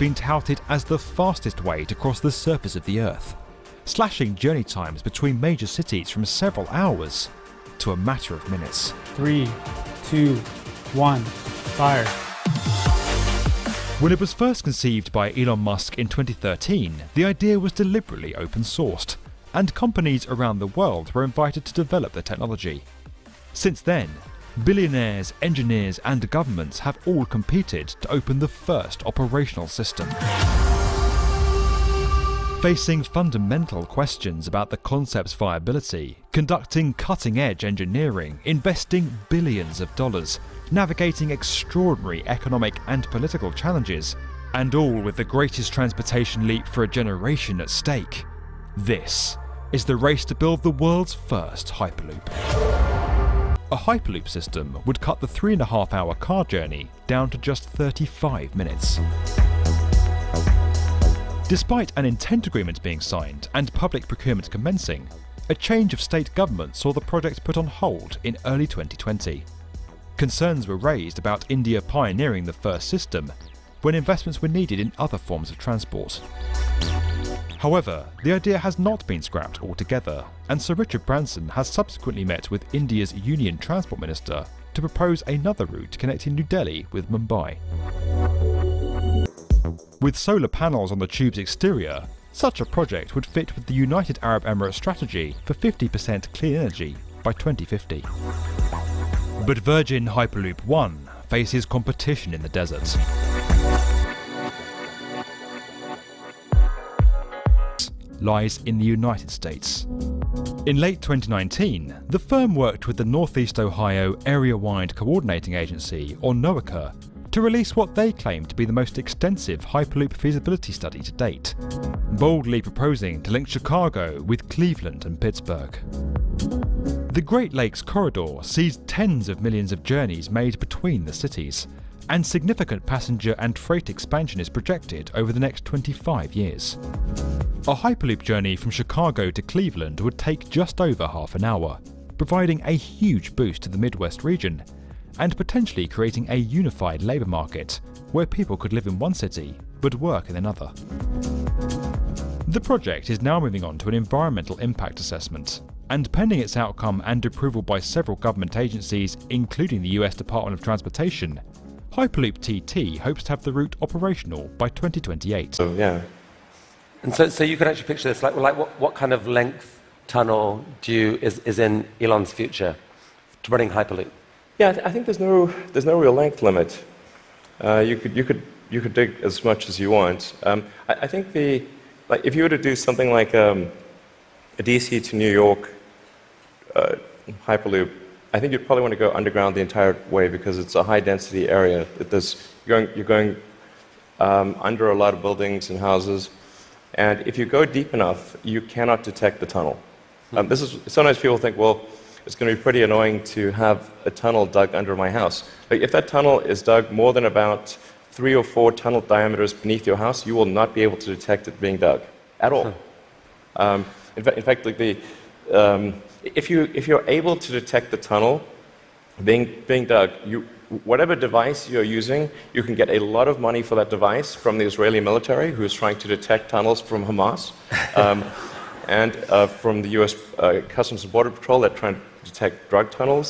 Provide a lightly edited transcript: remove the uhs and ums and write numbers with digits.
been touted as the fastest way to cross the surface of the Earth, slashing journey times between major cities from several hours to a matter of minutes. 3, 2, 1, fire. When it was first conceived by Elon Musk in 2013, the idea was deliberately open-sourced, and companies around the world were invited to develop the technology. Since then, billionaires, engineers and governments have all competed to open the first operational system. Facing fundamental questions about the concept's viability, conducting cutting-edge engineering, investing billions of dollars, navigating extraordinary economic and political challenges, and all with the greatest transportation leap for a generation at stake. This is the race to build the world's first Hyperloop. A Hyperloop system would cut the 3.5-hour car journey down to just 35 minutes. Despite an intent agreement being signed and public procurement commencing, a change of state government saw the project put on hold in early 2020. Concerns were raised about India pioneering the first system when investments were needed in other forms of transport. However, the idea has not been scrapped altogether, and Sir Richard Branson has subsequently met with India's Union Transport Minister to propose another route connecting New Delhi with Mumbai. With solar panels on the tube's exterior, such a project would fit with the United Arab Emirates strategy for 50% clean energy by 2050. But Virgin Hyperloop One faces competition in the desert. Lies in the United States. In late 2019, the firm worked with the Northeast Ohio Area-Wide Coordinating Agency, or NOACA, to release what they claim to be the most extensive Hyperloop feasibility study to date, boldly proposing to link Chicago with Cleveland and Pittsburgh. The Great Lakes Corridor sees tens of millions of journeys made between the cities, and significant passenger and freight expansion is projected over the next 25 years. A Hyperloop journey from Chicago to Cleveland would take just over half an hour, providing a huge boost to the Midwest region, and potentially creating a unified labour market where people could live in one city but work in another. The project is now moving on to an environmental impact assessment, and pending its outcome and approval by several government agencies, including the US Department of Transportation, Hyperloop TT hopes to have the route operational by 2028. So, yeah. And so you can actually picture this, like what kind of length tunnel is in Elon's future to running Hyperloop? Yeah, I think there's no real length limit. You could dig as much as you want. I think if you were to do something like a DC to New York Hyperloop, I think you'd probably want to go underground the entire way because it's a high density area. You're going under a lot of buildings and houses, and if you go deep enough, you cannot detect the tunnel. Sometimes people think, well, it's going to be pretty annoying to have a tunnel dug under my house. Like, if that tunnel is dug more than about 3 or 4 tunnel diameters beneath your house, you will not be able to detect it being dug at all. In fact, like if you're able to detect the tunnel being dug, whatever device you're using, you can get a lot of money for that device from the Israeli military, who is trying to detect tunnels from Hamas, and from the US Customs and Border Patrol that trying to detect drug tunnels.